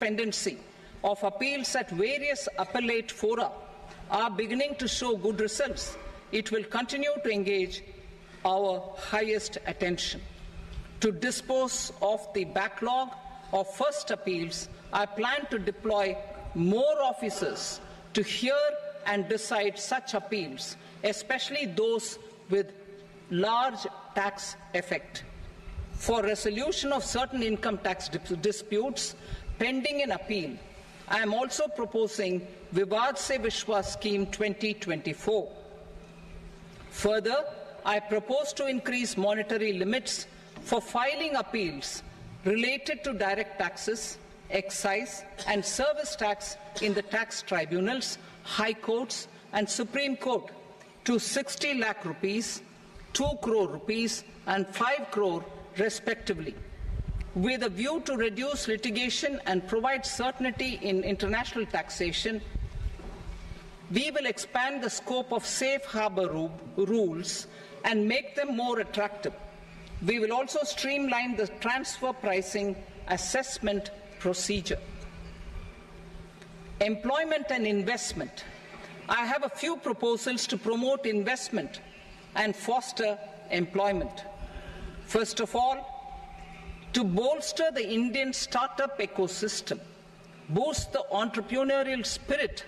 Pendency of appeals at various appellate fora are beginning to show good results. It will continue to engage our highest attention. To dispose of the backlog of first appeals, I plan to deploy more officers to hear and decide such appeals, especially those with large tax effect. For resolution of certain income tax disputes pending an appeal, I am also proposing Vivad Se Vishwas Scheme 2024. Further, I propose to increase monetary limits for filing appeals related to direct taxes, excise and service tax in the tax tribunals, high courts and Supreme Court to 60 lakh rupees, 2 crore rupees and 5 crore respectively. With a view to reduce litigation and provide certainty in international taxation, we will expand the scope of safe harbor rules and make them more attractive. We will also streamline the transfer pricing assessment procedure. Employment and investment. I have a few proposals to promote investment and foster employment. First of all, to bolster the Indian startup ecosystem, boost the entrepreneurial spirit,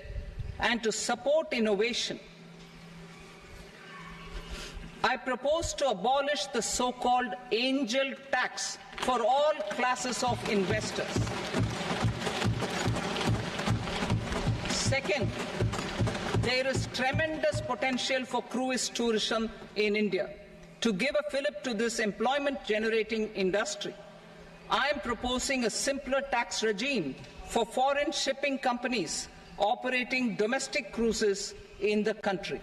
and to support innovation, I propose to abolish the so-called angel tax for all classes of investors. Second, there is tremendous potential for cruise tourism in India. To give a fillip to this employment-generating industry, I am proposing a simpler tax regime for foreign shipping companies operating domestic cruises in the country.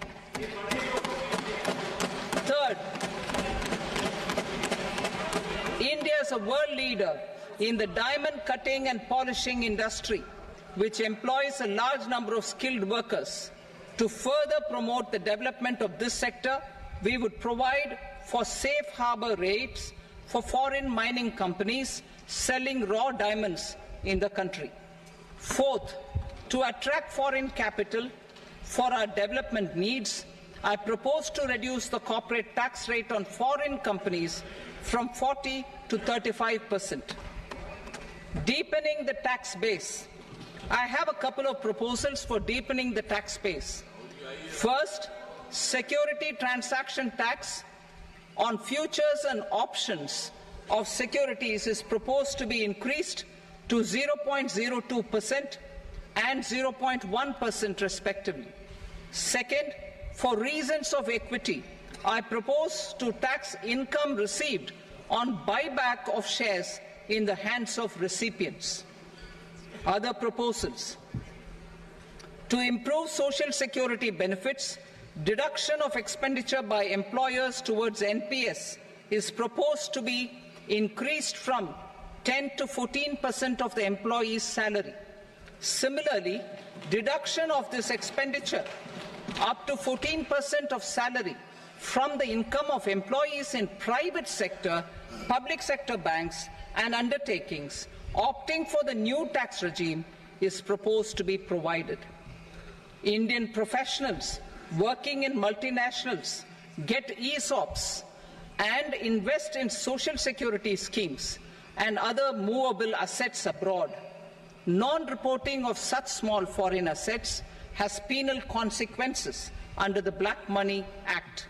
Third, India is a world leader in the diamond cutting and polishing industry, which employs a large number of skilled workers. To further promote the development of this sector, we would provide for safe harbor rates for foreign mining companies selling raw diamonds in the country. Fourth, to attract foreign capital for our development needs, I propose to reduce the corporate tax rate on foreign companies from 40 to 35%. Deepening the tax base. I have a couple of proposals for deepening the tax base. First, security transaction tax on futures and options of securities is proposed to be increased to 0.02% and 0.1% respectively. Second, for reasons of equity, I propose to tax income received on buyback of shares in the hands of recipients. Other proposals. To improve social security benefits, deduction of expenditure by employers towards NPS is proposed to be increased from 10 to 14% of the employee's salary. Similarly, deduction of this expenditure up to 14% of salary from the income of employees in private sector, public sector banks and undertakings opting for the new tax regime is proposed to be provided. Indian professionals working in multinationals get ESOPs and invest in social security schemes and other movable assets abroad. Non-reporting of such small foreign assets has penal consequences under the Black Money Act.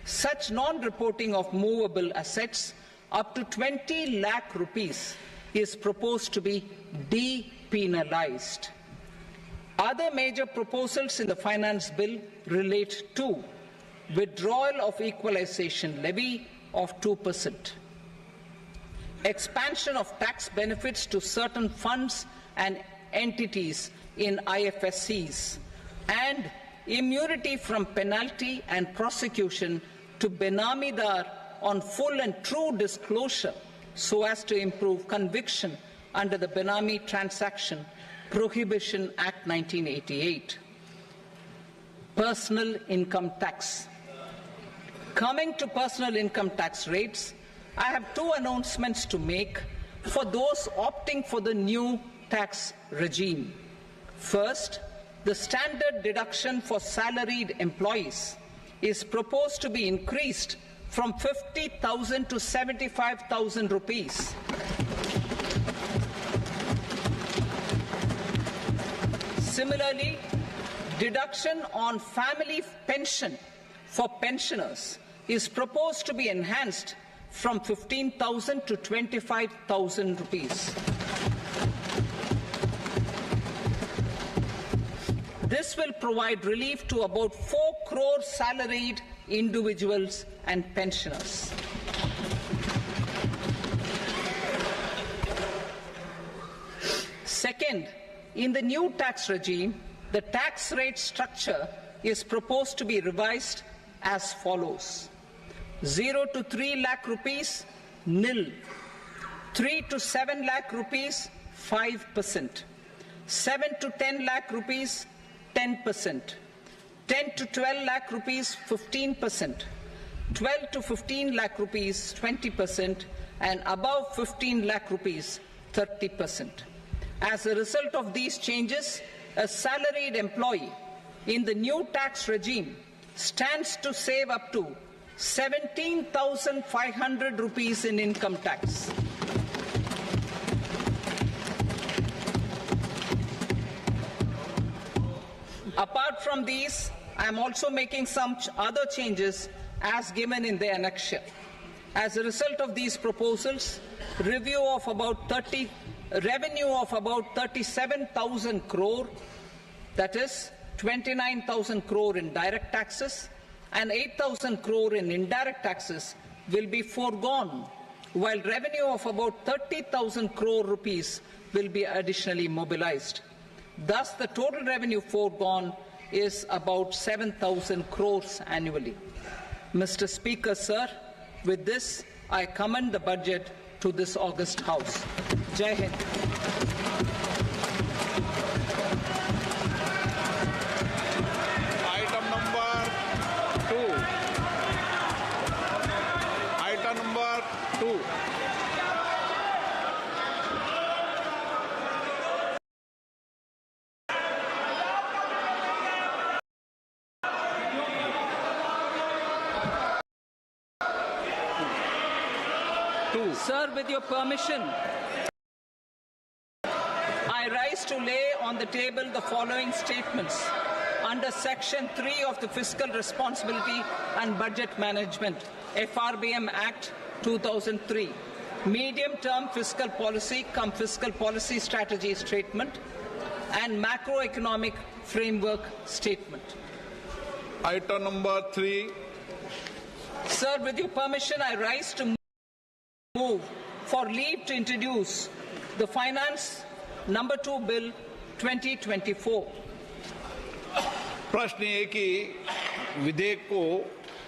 Such non-reporting of movable assets up to 20 lakh rupees is proposed to be depenalized. Other major proposals in the finance bill relate to withdrawal of equalization levy of 2%, expansion of tax benefits to certain funds and entities in IFSCs, and immunity from penalty and prosecution to Benamidar on full and true disclosure so as to improve conviction under the Benami Transaction Prohibition Act 1988. Personal income tax. Coming to personal income tax rates, I have two announcements to make for those opting for the new tax regime. First, the standard deduction for salaried employees is proposed to be increased from 50,000 to 75,000 rupees. Similarly, deduction on family pension for pensioners is proposed to be enhanced from 15,000 to 25,000 rupees. This will provide relief to about 4 crore salaried individuals and pensioners. Second, in the new tax regime, the tax rate structure is proposed to be revised as follows: 0 to 3 lakh rupees, nil; 3 to 7 lakh rupees, 5%; 7 to 10 lakh rupees, 10%; 10 to 12 lakh rupees, 15%; 12 to 15 lakh rupees, 20%; and above 15 lakh rupees, 30%. As a result of these changes, a salaried employee in the new tax regime stands to save up to 17,500 rupees in income tax. Apart from these, I am also making some other changes as given in the annexure. As a result of these proposals, revenue of about 37,000 crore, that is 29,000 crore in direct taxes and 8,000 crore in indirect taxes, will be foregone, while revenue of about 30,000 crore rupees will be additionally mobilized. Thus, the total revenue foregone is about 7,000 crores annually. Mr. Speaker, sir, with this, I commend the budget to this august House. Jai Hind. Item number 2. Item number 2. Sir, with your permission, I rise to lay on the table the following statements under Section 3 of the Fiscal Responsibility and Budget Management, FRBM Act 2003, Medium-Term Fiscal Policy cum Fiscal Policy Strategy Statement and Macroeconomic Framework Statement. Item number 3. Sir, with your permission, I rise to move for leave to introduce the Finance Number 2 Bill 2024. प्रश्न ये कि विधेयक को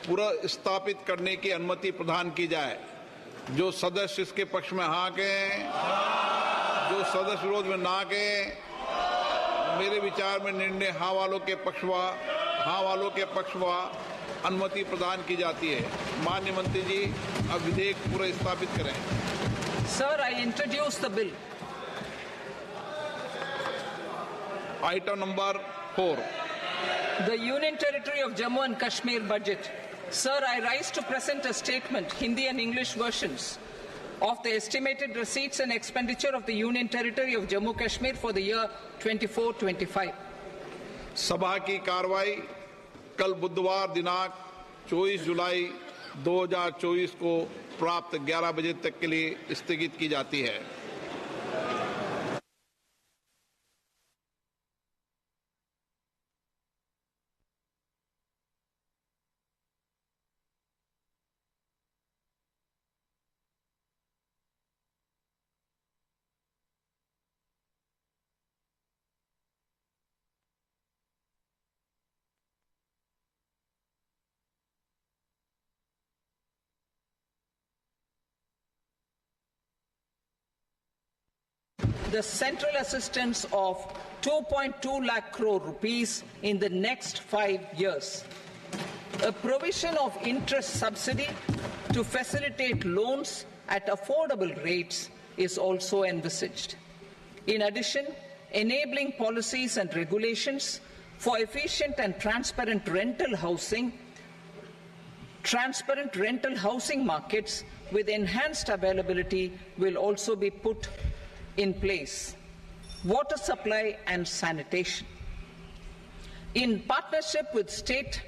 पुनर्स्थापित करने की अनुमति प्रदान की जाए। जो सदस्य इसके पक्ष में हाँ कहें, जो सदस्य विरोध में ना कहें। मेरे विचार में निर्णय हाँ वालों के पक्षवा अनुमति प्रदान की जाती है। माननीय मंत्री जी, अब विधेयक पुनर्स्थापित करें। Sir, I introduce the bill. Item number 4. The Union Territory of Jammu and Kashmir budget. Sir, I rise to present a statement, Hindi and English versions, of the estimated receipts and expenditure of the Union Territory of Jammu and Kashmir for the year 24-25. सभा की कार्रवाई कल बुधवार दिनांक 24 जुलाई 2024 को प्राप्त 11 बजे तक के लिए स्थगित की जाती है। The central assistance of 2.2 lakh crore rupees in the next 5 years. A provision of interest subsidy to facilitate loans at affordable rates is also envisaged. In addition, enabling policies and regulations for efficient and transparent rental housing markets with enhanced availability will also be put in place. Water supply and sanitation. In partnership with state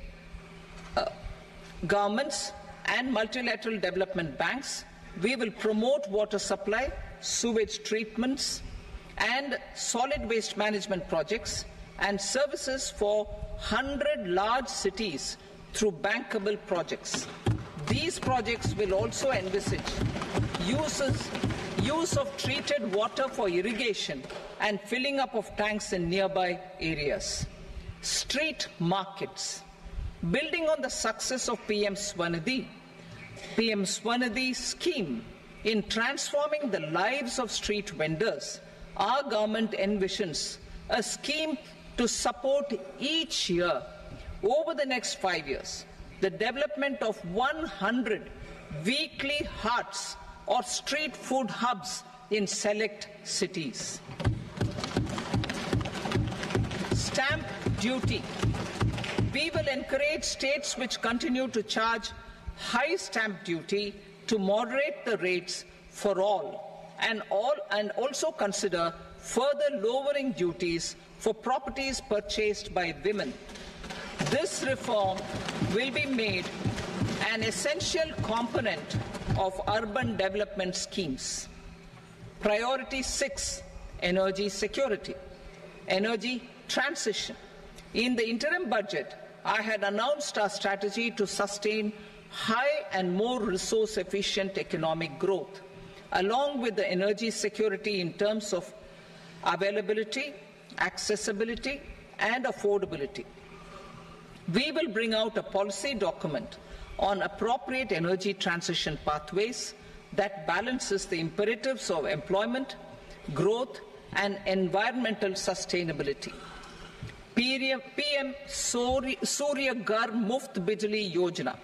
governments and multilateral development banks, we will promote water supply, sewage treatments, and solid waste management projects and services for 100 large cities through bankable projects. These projects will also envisage use of treated water for irrigation and filling up of tanks in nearby areas. Street markets. Building on the success of PM Swanidhi scheme in transforming the lives of street vendors, our government envisions a scheme to support each year over the next 5 years the development of 100 weekly hearts or street food hubs in select cities. Stamp duty. We will encourage states which continue to charge high stamp duty to moderate the rates for all and also consider further lowering duties for properties purchased by women. This reform will be made an essential component of urban development schemes. Priority 6, energy security, energy transition. In the interim budget, I had announced our strategy to sustain high and more resource-efficient economic growth, along with the energy security in terms of availability, accessibility, and affordability. We will bring out a policy document on appropriate energy transition pathways that balances the imperatives of employment, growth, and environmental sustainability. PM Surya Ghar Muft Bijli Yojana.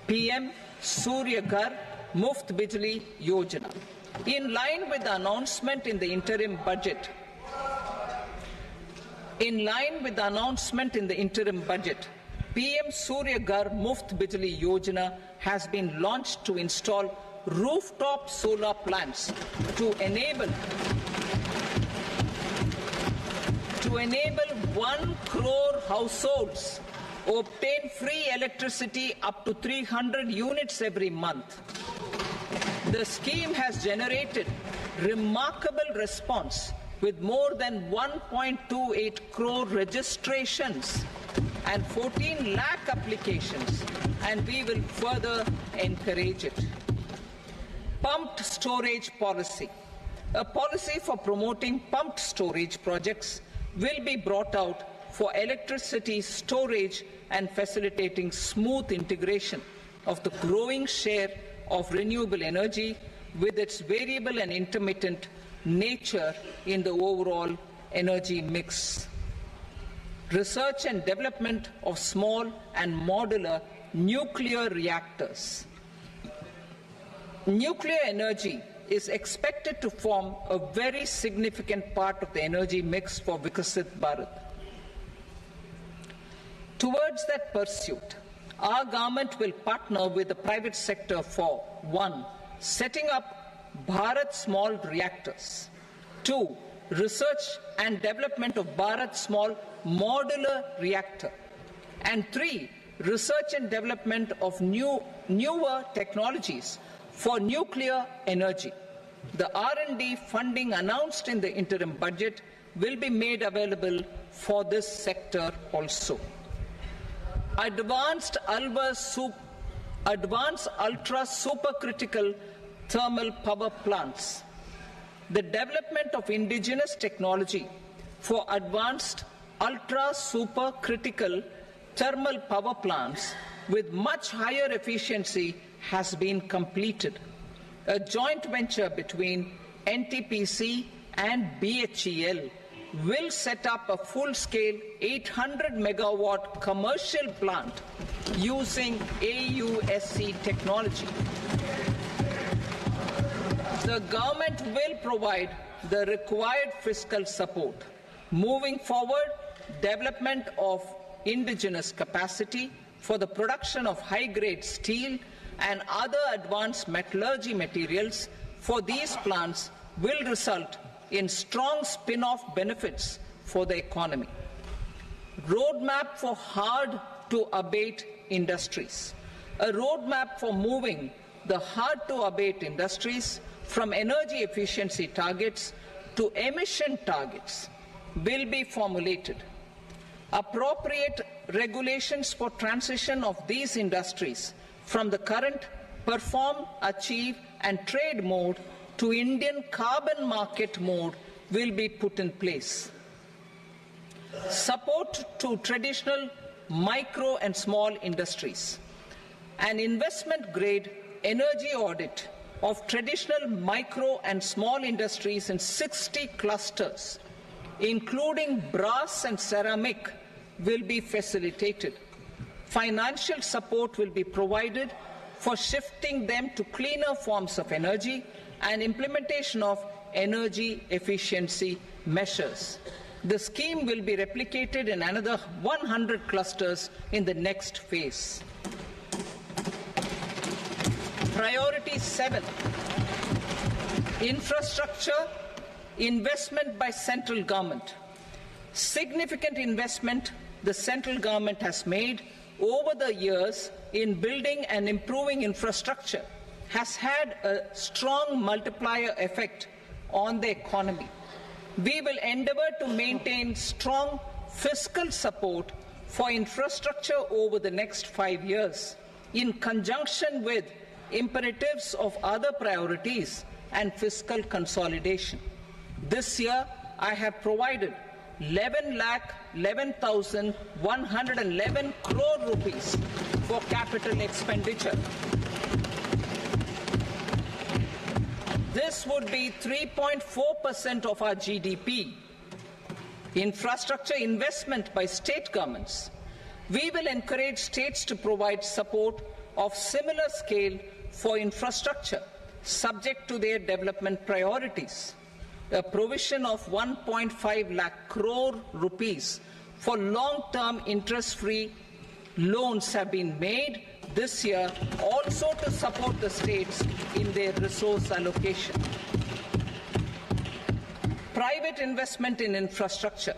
PM Surya Ghar Muft Bijli Yojana. In line with the announcement in the interim budget, PM Surya Ghar Muft Bijli Yojana has been launched to install rooftop solar plants to enable 1 crore households obtain free electricity up to 300 units every month. The scheme has generated remarkable response with more than 1.28 crore registrations and 14 lakh applications, and we will further encourage it. Pumped storage policy. A policy for promoting pumped storage projects will be brought out for electricity storage and facilitating smooth integration of the growing share of renewable energy with its variable and intermittent nature in the overall energy mix. Research and development of small and modular nuclear reactors. Nuclear energy is expected to form a very significant part of the energy mix for Vikasit Bharat. Towards that pursuit, our government will partner with the private sector for 1. Setting up Bharat Small Reactors, 2. Research and development of Bharat Small Modular Reactor, and 3. Research and development of newer technologies for nuclear energy. The R&D funding announced in the interim budget will be made available for this sector also. Advanced ultra supercritical thermal power plants. The development of indigenous technology for advanced ultra supercritical thermal power plants with much higher efficiency has been completed. A joint venture between NTPC and BHEL will set up a full-scale 800 megawatt commercial plant using AUSC technology. The government will provide the required fiscal support. Moving forward, development of indigenous capacity for the production of high-grade steel and other advanced metallurgy materials for these plants will result in strong spin-off benefits for the economy. Roadmap for hard-to-abate industries. A roadmap for moving the hard-to-abate industries from energy efficiency targets to emission targets will be formulated. Appropriate regulations for transition of these industries from the current perform, achieve and trade mode to Indian carbon market mode will be put in place. Support to traditional micro and small industries. An investment-grade energy audit of traditional micro and small industries in 60 clusters, including brass and ceramic, will be facilitated. Financial support will be provided for shifting them to cleaner forms of energy and implementation of energy efficiency measures. The scheme will be replicated in another 100 clusters in the next phase. Priority 7, infrastructure investment by central government. Significant investment the central government has made over the years in building and improving infrastructure has had a strong multiplier effect on the economy. We will endeavour to maintain strong fiscal support for infrastructure over the next 5 years in conjunction with imperatives of other priorities and fiscal consolidation. This year, I have provided 11,11,111 crore rupees for capital expenditure. This would be 3.4% of our GDP. Infrastructure investment by state governments. We will encourage states to provide support of similar scale for infrastructure, subject to their development priorities. A provision of 1.5 lakh crore rupees for long-term interest-free loans have been made this year also to support the states in their resource allocation. Private investment in infrastructure.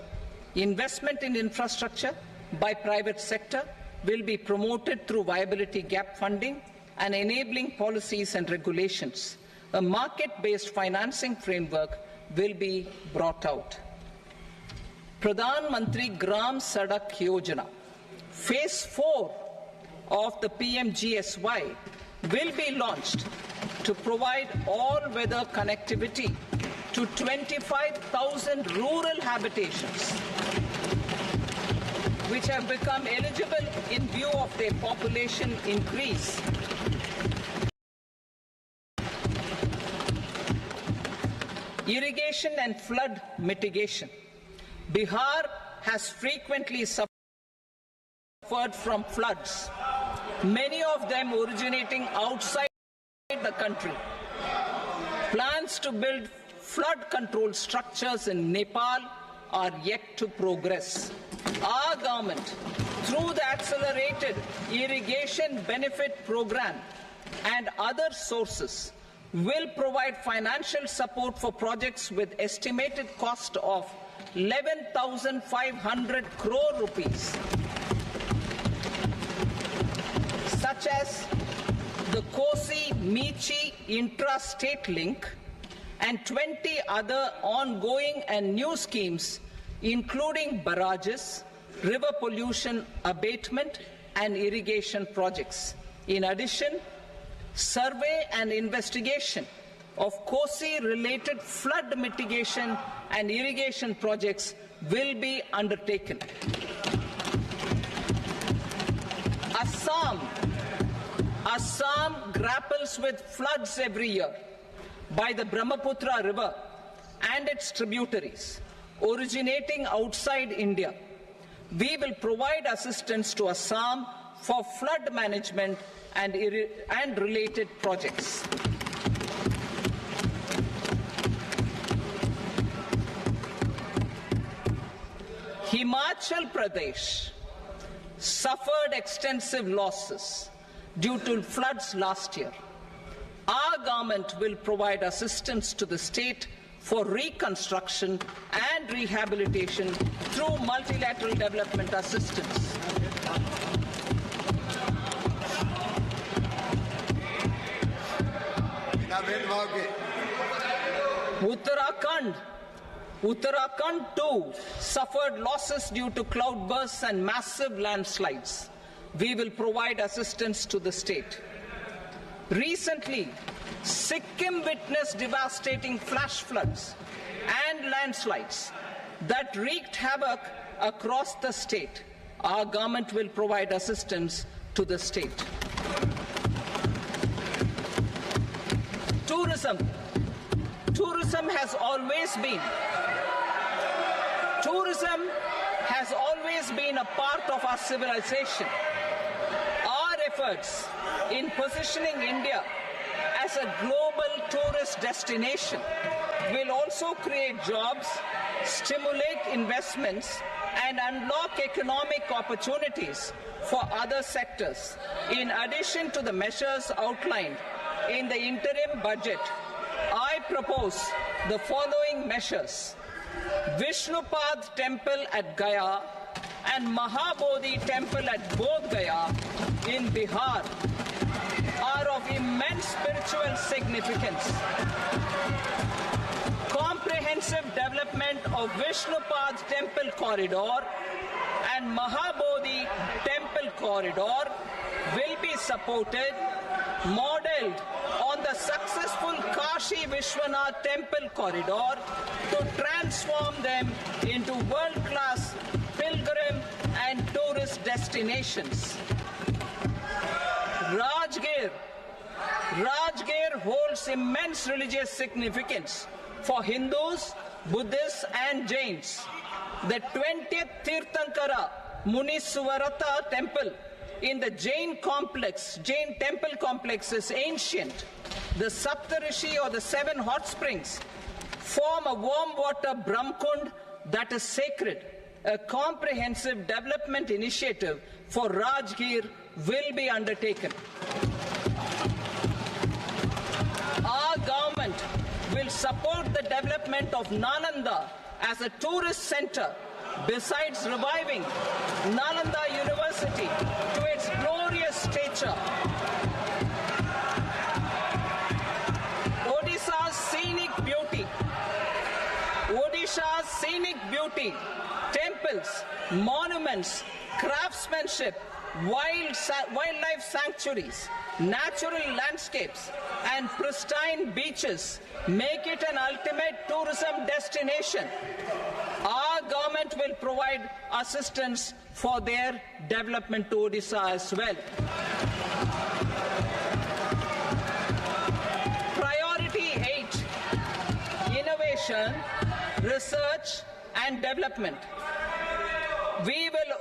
Investment in infrastructure by private sector will be promoted through viability gap funding and enabling policies and regulations. A market-based financing framework will be brought out. Pradhan Mantri Gram Sadak Yojana, Phase 4 of the PMGSY will be launched to provide all-weather connectivity to 25,000 rural habitations, which have become eligible in view of their population increase. Irrigation and flood mitigation. Bihar has frequently suffered from floods, many of them originating outside the country. Plans to build flood control structures in Nepal are yet to progress. Our government, through the Accelerated Irrigation Benefit Program and other sources, will provide financial support for projects with estimated cost of 11,500 crore rupees, such as the Kosi-Michi intra-state link and 20 other ongoing and new schemes, including barrages, river pollution abatement and irrigation projects. In addition, survey and investigation of Kosi-related flood mitigation and irrigation projects will be undertaken. Assam grapples with floods every year by the Brahmaputra River and its tributaries originating outside India. We will provide assistance to Assam for flood management and related projects. Himachal Pradesh suffered extensive losses due to floods last year. Our government will provide assistance to the state for reconstruction and rehabilitation through multilateral development assistance. Uttarakhand too suffered losses due to cloudbursts and massive landslides. We will provide assistance to the state. Recently, Sikkim witnessed devastating flash floods and landslides that wreaked havoc across the state. Our government will provide assistance to the state. Tourism has always been a part of our civilization. Our efforts in positioning India as a global tourist destination will also create jobs, stimulate investments, and unlock economic opportunities for other sectors. In addition to the measures outlined in the interim budget, I propose the following measures. Vishnupad Temple at Gaya and Mahabodhi Temple at Bodh Gaya in Bihar are of immense spiritual significance. Comprehensive development of Vishnupad Temple Corridor and Mahabodhi Temple Corridor will be supported, modeled on the successful Kashi Vishwanath Temple Corridor to transform them into world-class pilgrim and tourist destinations. Rajgir holds immense religious significance for Hindus, Buddhists and Jains. The 20th Tirthankara Muniswarata temple in the Jain temple complex is ancient. The Saptarishi or the 7 hot springs form a warm water Brahmkund that is sacred. A comprehensive development initiative for Rajgir will be undertaken. Our government will support the development of Nalanda as a tourist center, besides reviving Nalanda University to its glorious stature. Odisha's scenic beauty, temples, monuments, craftsmanship, wildlife sanctuaries, natural landscapes, and pristine beaches make it an ultimate tourism destination. Our government will provide assistance for their development to Odisha as well. Priority 8, innovation, research and development. We will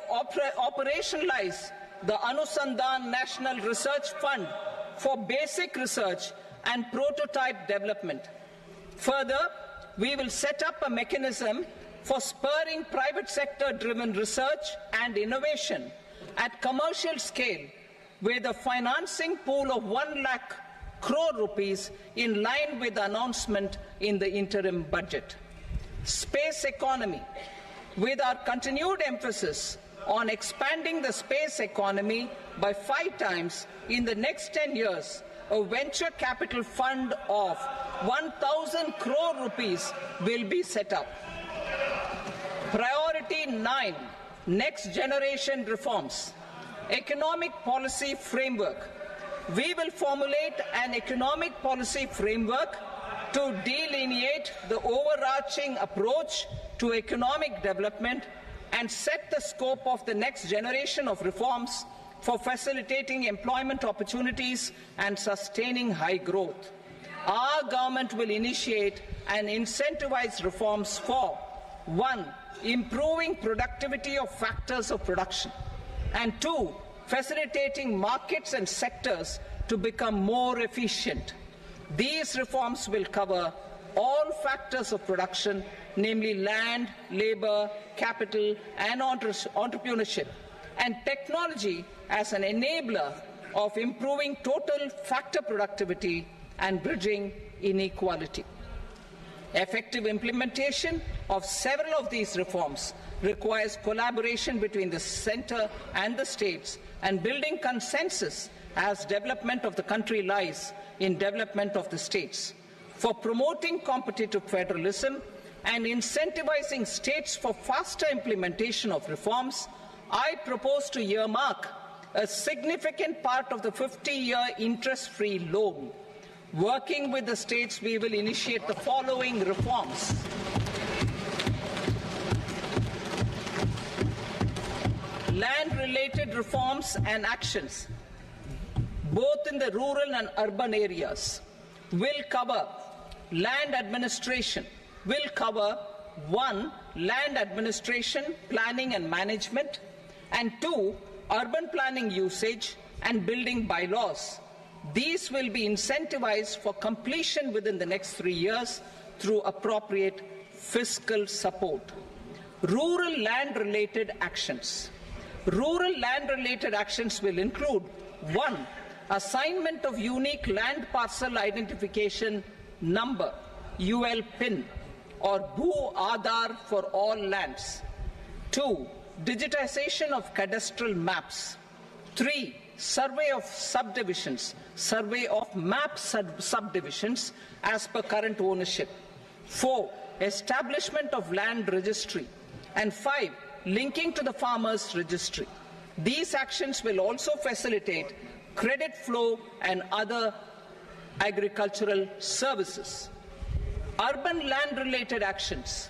operationalize the Anusandhan National Research Fund for basic research and prototype development. Further, we will set up a mechanism for spurring private sector-driven research and innovation at commercial scale with a financing pool of 1 lakh crore rupees in line with the announcement in the interim budget. Space economy. With our continued emphasis on expanding the space economy by 5 times in the next 10 years, a venture capital fund of 1,000 crore rupees will be set up. Priority 9, next generation reforms. Economic policy framework. We will formulate an economic policy framework to delineate the overarching approach to economic development and set the scope of the next generation of reforms for facilitating employment opportunities and sustaining high growth. Our government will initiate and incentivize reforms for 1. Improving productivity of factors of production, and 2. Facilitating markets and sectors to become more efficient. These reforms will cover all factors of production namely land, labor, capital, and entrepreneurship, and technology as an enabler of improving total factor productivity and bridging inequality. Effective implementation of several of these reforms requires collaboration between the center and the states, and building consensus as development of the country lies in development of the states. For promoting competitive federalism and incentivizing states for faster implementation of reforms, I propose to earmark a significant part of the 50-year interest-free loan. Working with the states, we will initiate the following reforms. Land-related reforms and actions, both in the rural and urban areas, will cover land administration, will cover 1. Land administration, planning and management, and 2. Urban planning usage and building bylaws. These will be incentivized for completion within the next 3 years through appropriate fiscal support. Rural land-related actions. Rural land-related actions will include 1. Assignment of unique land parcel identification number, UL PIN, or Bhu Aadhaar for all lands. 2. Digitization of cadastral maps. 3. Survey of subdivisions, survey of map subdivisions as per current ownership. 4. Establishment of land registry. And 5. Linking to the farmers registry. These actions will also facilitate credit flow and other agricultural services. Urban land-related actions.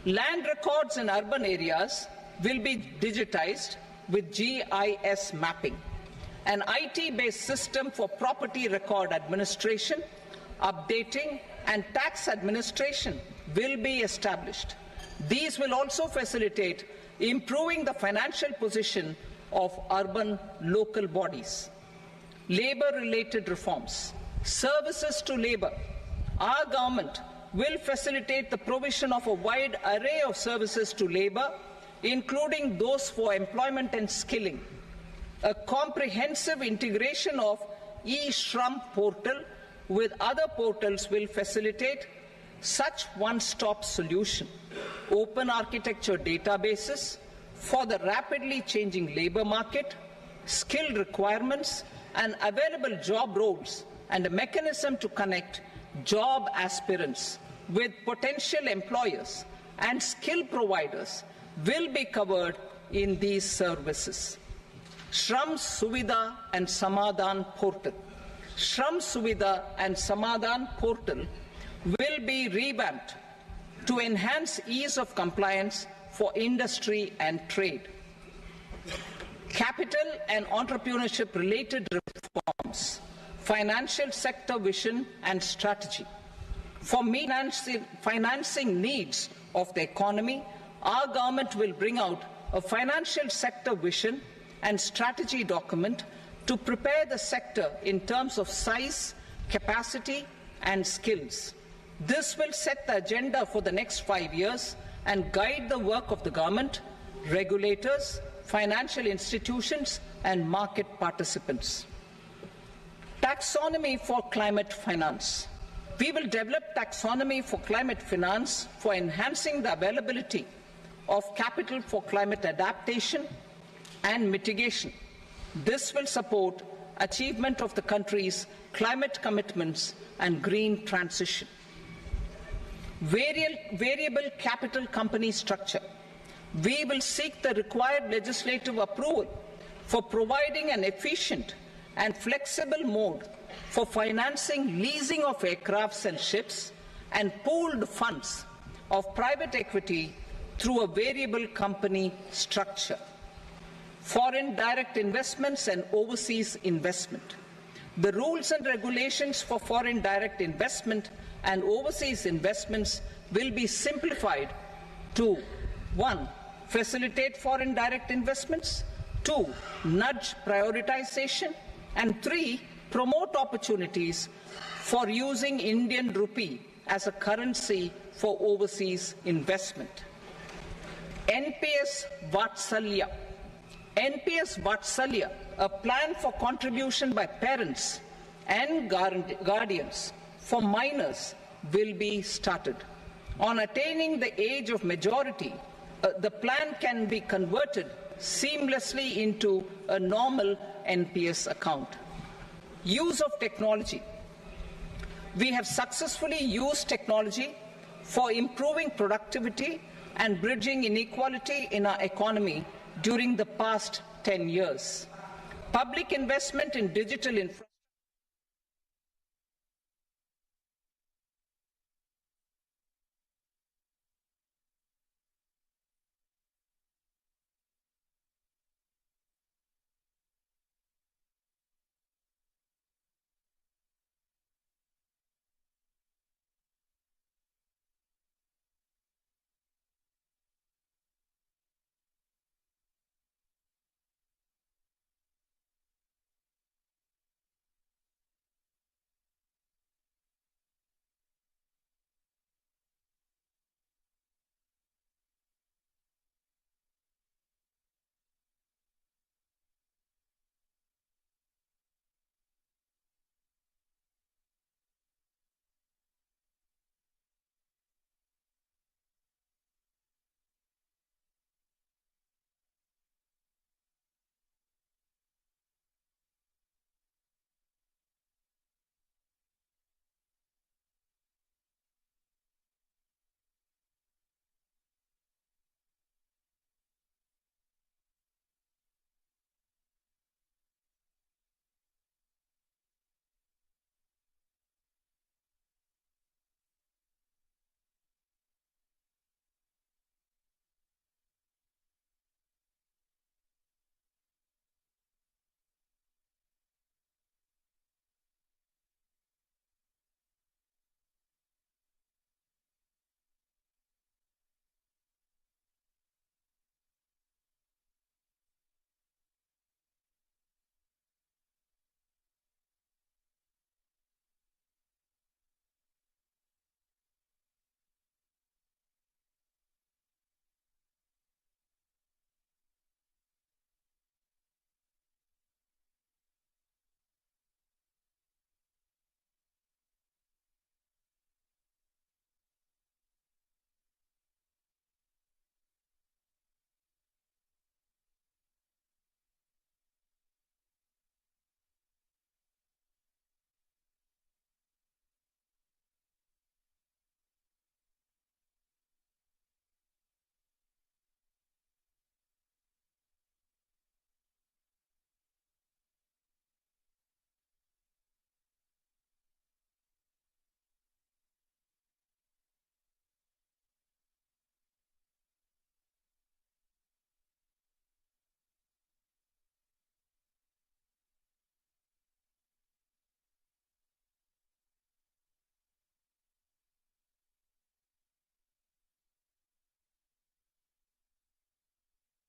Land records in urban areas will be digitized with GIS mapping. An IT-based system for property record administration, updating, and tax administration will be established. These will also facilitate improving the financial position of urban local bodies. Labor-related reforms. Services to labor. Our government will facilitate the provision of a wide array of services to labor, including those for employment and skilling. A comprehensive integration of e-Shram portal with other portals will facilitate such one-stop solution. Open architecture databases for the rapidly changing labor market, skill requirements, and available job roles, and a mechanism to connect job aspirants with potential employers and skill providers will be covered in these services. Shram Suvidha and Samadhan portal. Shram Suvidha and Samadhan portal will be revamped to enhance ease of compliance for industry and trade. Capital and entrepreneurship related reforms. Financial sector vision and strategy. For financing needs of the economy, our government will bring out a financial sector vision and strategy document to prepare the sector in terms of size, capacity, and skills. This will set the agenda for the next 5 years and guide the work of the government, regulators, financial institutions, and market participants. Taxonomy for climate finance. We will develop taxonomy for climate finance for enhancing the availability of capital for climate adaptation and mitigation. This will support achievement of the country's climate commitments and green transition. Variable capital company structure. We will seek the required legislative approval for providing an efficient and flexible mode for financing leasing of aircrafts and ships and pooled funds of private equity through a variable company structure. Foreign direct investments and overseas investment. The rules and regulations for foreign direct investment and overseas investments will be simplified to 1. Facilitate foreign direct investments, 2. Nudge prioritization, and 3. Promote opportunities for using Indian rupee as a currency for overseas investment. NPS Vatsalya. NPS Vatsalya, a plan for contribution by parents and guardians for minors, will be started. On attaining the age of majority, the plan can be converted seamlessly into a normal NPS account. Use of technology. We have successfully used technology for improving productivity and bridging inequality in our economy during the past 10 years. Public investment in digital infrastructure